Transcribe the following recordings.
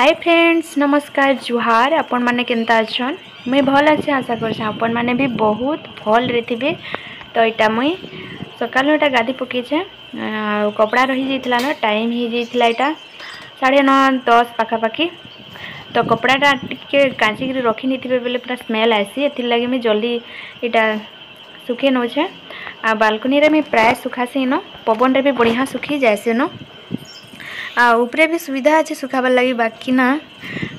Hi friends, नमस्कार, जुहार। आपण माने केनता अछन? मैं भल अच्छे आशा कर आपण माने भी बहुत भल रे थिबे। तो इटा मुई सकाल एटा गाधी पकेछे, कपड़ा रही जाइतिला ना, टाइम ही जाइतिला एटा 9:30 पाखापाखी। तो कपड़ाटा टिके कांचिक रखी नहीं बेले पूरा स्मेल आसी, एथि लगे मैं जल्दी इटा सुखे नौछे। आ बालकनी रे मैं प्राय सुखासी न, पवन रे भी बढ़िया सुखी जाएसे न। ऊपरे भी सुविधा अच्छे सुखाबार लगी, बाकी ना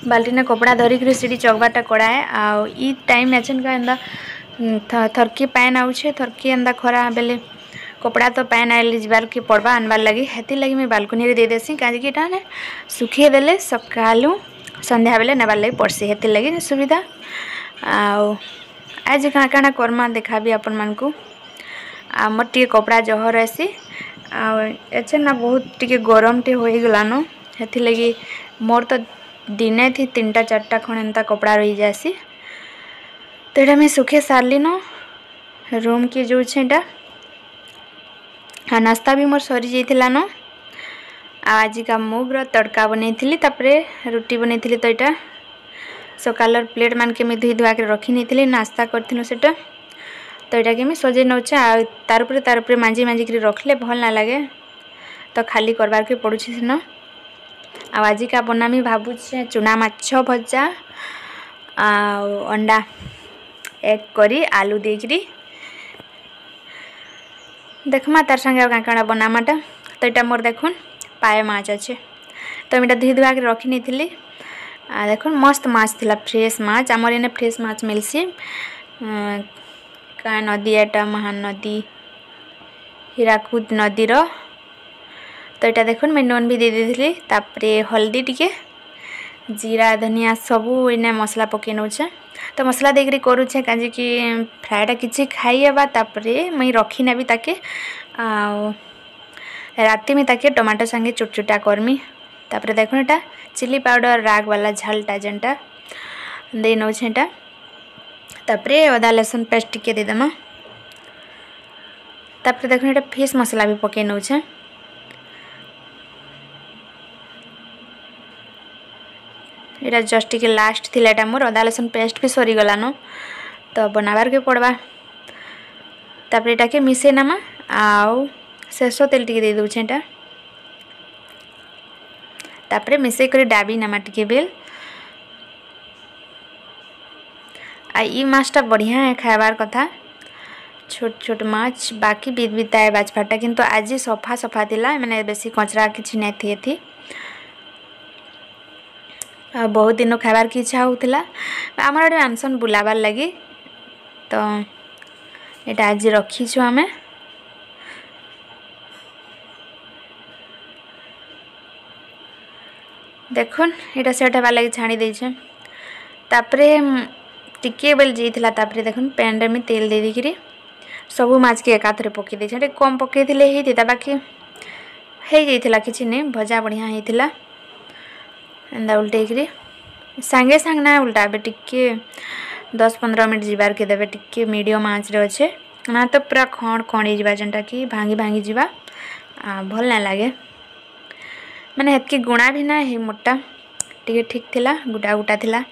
बाल्टी कपड़ा धरिक सीढ़ी चकबाटा कड़ाए। आई टाइम एचन का एंदा थरकी पैन आउछे, थरकी एंदा खरा बेले कपड़ा तो पैन आए जबार के पड़वा आनबार लगी। हेती लगी मैं बालकनी रे दे देसी काजी ने सुखे देले सकालू संध्या बेले नेबार लगी पड़सी। हेती लगी सुविधा। आज कहाँ कहाँ करमा देखा भी अपन मान को। आमर टे कपड़ा जह रहसी एचे ना बहुत टिके गरम टे हो गलान। हेती लगी मोर तो दिने थी 3-4 खण एंता कपड़ा रही जासी। तो यहाँ मैं सुखे सारली न रूम के जो छेटा नाश्ता भी मोर सरी जाइतिला न। आज का मुगर तड़का बनई थी, तापरे रुटी बनई थी। तो यहाँ सकाल प्लेट मान के मैं धुई धुआ के रखी नहीं थी, नाश्ता करथिनु सेटा। तो यहाँ के मैं सजे नौचे तार उपरे मांजी मांजिक रखले भल ना लगे, तो खाली करवार के पड़ुछि सेन। आज का बनामी भावुचे चुना माछ भजा अंडा एग करी आलू देकरी देखमा तार संगे काଣା बनामाटा। तो यहाँ मोर देखुन पाए माछ अच्छे, तो मैं धुई धुआ के रखी नहीं थी। देखुन मस्त माछ थिला, फ्रेश माछ। आमर एने फ्रेश माछ मिलसी। का नदी एटा महान नदी हीराकुद नदी रो। तो यहाँ देखुन मैं नून भी दे दी, तापरे हल्दी टिके जीरा धनिया सबू इने मसला पके नौचे। तो मसला देकरी करूचे काजी कि फ्राएटा किसी खाइबा, तापरे मैं रखी नेबी ताके राति में ताके टमाटो संगे चुटचुटा करमी। तापरे देखुन एटा चिली पाउडर राग वाला झालटा जेनटा दे नौचे एटा। तापरे अदा लहसुन पेस्ट टिके दे देमा। तापरे देखुन एटा फिश मसला भी पके नौचे। एटा जस्ट टिके लास्ट थिला एटा मोर अदा लहसुन पेस्ट भी सरी गलानो, तो बनाबार के पड़वा। तापरे एटा के मिसे नामा आउ सरसों तेल टिके दे दूचे एटा। तापरे मिसे करी डाबी नामा टिके बेल। ई माछटा बढ़िया है खाबार कथा, छोट छोट माछ, बाकी बीत बीताए बाजफाटा, किंतु आज सफा सफा थिला, मैंने बेसी कचरा किछि नै थी। बहुत दिन खाबार की इच्छा होता आमर आड़े आनसन बुलाबार लगी। तो यहाँ आज रखीछु आमे। देखुन यहाँ सेट हबार लगी छाणी देछे। तापरे टिके बेल जाइतिला, तापरे देखुन पैन रे में तेल दे देकरी सबू माछ के एकाथरे पके देछे। कम पके थिले हेइतिता, बाकी हे जाइतिला किछि नै, भजा बढ़िया हेइतिला। एंदा उल्टेकरी सांगे सांग ना उल्टा बे टिके 10-15 मिनट जीवार के देबे। टिके मीडियम आंच रे अच्छे ना, तो पूरा खण खणी जीवा जेनटा कि भांगी भांगी जीवा भल ना लागे। माने हेतकी गुणा भी ना हे, मोटा टिके ठीक थिला, गुटा गुटा थिला।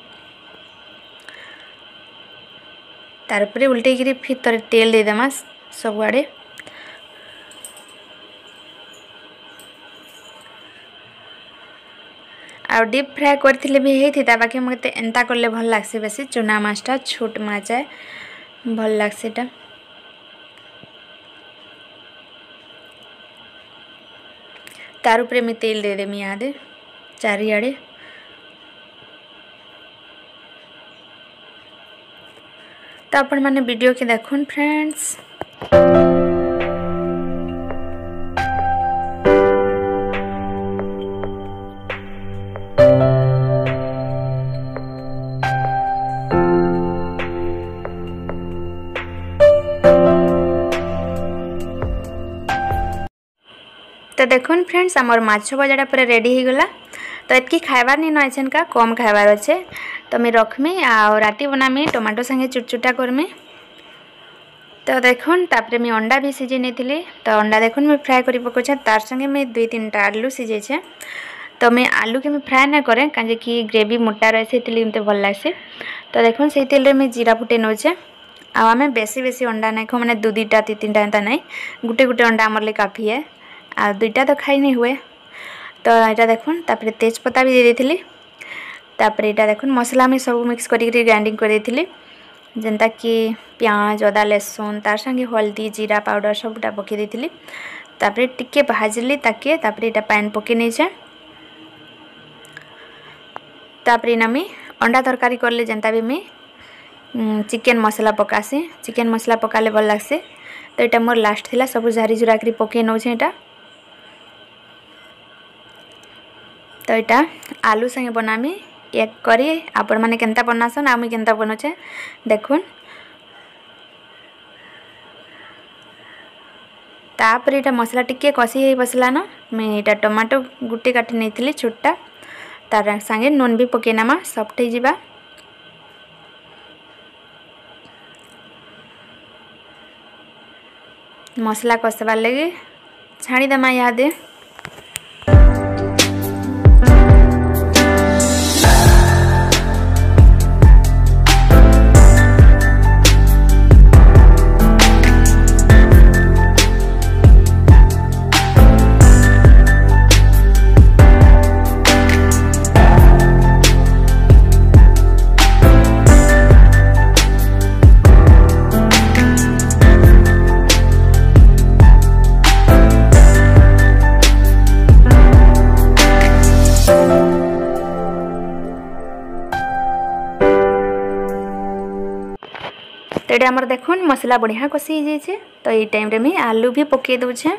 तार उपरे उल्टेकरी फिर तरे तेल दे देमा सब आड़े। आ डीप फ्राए करथिले भी हेइथिता, बाकी मते एंता करले भल लागसे। बेसी चुना माछटा छोट माछ है, भल लागसे एटा। तार उपरे मैं तेल दे देमी आदे चारिआड़े। तो आपण माने वीडियो के देखुन फ्रेंड्स। तो देखुन फ्रेंड्स आमर माछ भजाटा पूरा रेडी हो गला। तो इतकी खाइबार नहीं नछन का कम खाइबार अच्छे, तो मैं रखमी आ राति बनामी टमाटो संगे चुटचुटा करमी। तो देखुन तापरे मैं अंडा भी सिझे नहीं थी। तो अंडा देखुन मैं फ्राए कर पकाऊे, तार संगे मैं 2-3टा आलू सिझे। तो मैं आलू के मैं फ्राए ना करें कहीं कि ग्रेवी मोटा रहे से मत भल लगे। तो देखो से तेल में जीरा फुटे नौचे आम बेसी बेसी अंडा नहीं खाऊ मैंने 2-2टा 3-3टा एंता नहीं गुटे गुटे अंडा आमर काफ़ी है आ 2टा तो खाई नहीं हुए। तो यहाँ देखुन तापर तेजपत्ता भी दे देती तापर यहाँ देखुन मसला में सब मिक्स करी ग्राइंडिंग कर देती जेनता कि प्याज अदा लहसुन तार संगे हल्दी जीरा पाउडर सबटा पकई देती तापर टिके भाजली ताके तापर यहाँ पान पकई नहीं तापर इना मी अंडा तरकारी करले जेनता भी मी चिकेन मसला पकासी चिकेन मसला पकाले भल लगसे। तो यहाँ मोर लास्ट थिला सब झारी झुरा कर पकई नौ यहाँ। तो यहाँ आलू संगे बनामी एक करी आपण मैंने केनता बनासन आ मुई केनता बनाचे देखुन। तापर यहाँ मसला टिके कषी हो बसला न मैं यहाँ टमाटो गुटे काटी नहीं छोटा तार संगे नून भी पकई नामा सफ्ट हो जावा। मसला कषाबार लगे छाड़ीदेमा इहादे। तो ये आमर देखुन मसला बढ़िया कषी जाइए। तो ये टाइम रे मैं आलू भी पकई दूचे।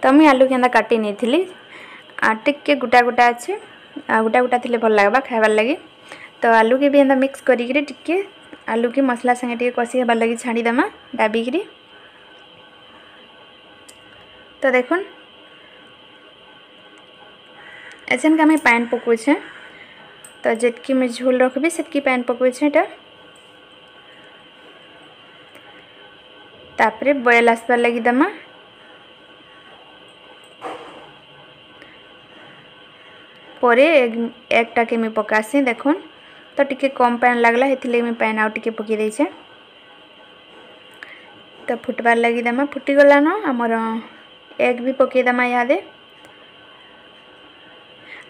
तो मुझे आलू के काटी नहीं टिके गोटा गोटा अच्छे गोटा गोटा थे भल लगवा खाइबार लगे। तो आलू के भी एंता मिक्स करी टिके आलू के मसला संगे टिके कषी होबार लगे छाड़ीदेमा डाबिकी। तो देखुन ऐसे का मैं पान पकाऊे। तो जितकी मैं झोल रखी से पान पकाऊे तापरे बयल आसबार लगी देमा। परे एकटा के मैं पकासी देखुन। तो टिके कम पान लगला हेथिले मैं पान आउ टिके पकई देछे। तो फुटबार लगी देमा फुटी गला न आमर एग भी पकई देमा इहादे।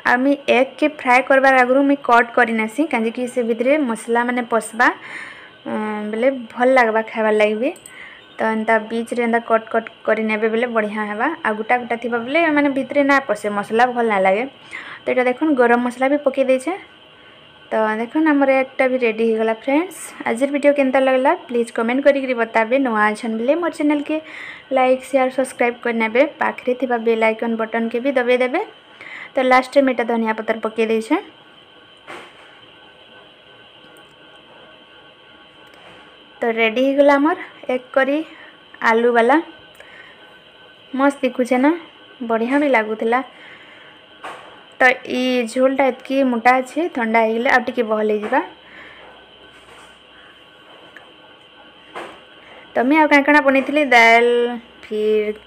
आ मैं एग के फ्राए करबार आगु मैं कट करनेसी कहीं कि से भितर मसला माने पसबा बेले भल लगवा खाइबार लगे। तो एंता बीच रे एंता कट कट करी नेबे बेले बढ़िया हेबा आ गोटा गोटा थिबा बेले माने भितरे ना पसे मसला भल ना लगे। तो यहाँ देखुन गरम मसला भी पकई देछे। तो देखुन हमर एकटा भी रेडी हो गला फ्रेंड्स। आज वीडियो केनता लगला प्लीज कमेंट करी बताबे। नुआ अछन बेले मोर चैनल के लाइक शेयर सब्सक्राइब कर नेबे पाखरे थिबा बेल आइकन बटन के भी दबे देबे। तो लास्ट में एटा धनिया पत्तर पकई देछे। तो रेडी हो गला हमर एक करी आलू वाला मस्त दिखुचे ना बढ़िया भी लगुला। तो ये झोलटा एतकी मोटा अच्छे ठंडा हो गले आउ टिके बहल हो। तो मैं आउ कांकणा बनई दाल फिर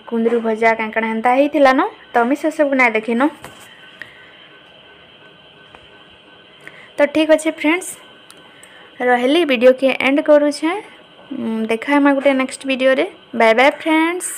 कुंदरू भजा कांकणा हेन्ता होता न। तो मैं से सब ना देखी न। तो ठीक अच्छे फ्रेंड्स रहली वीडियो के एंड करूँ। देखा हम गोटे नेक्स्ट वीडियो रे। Bye bye friends.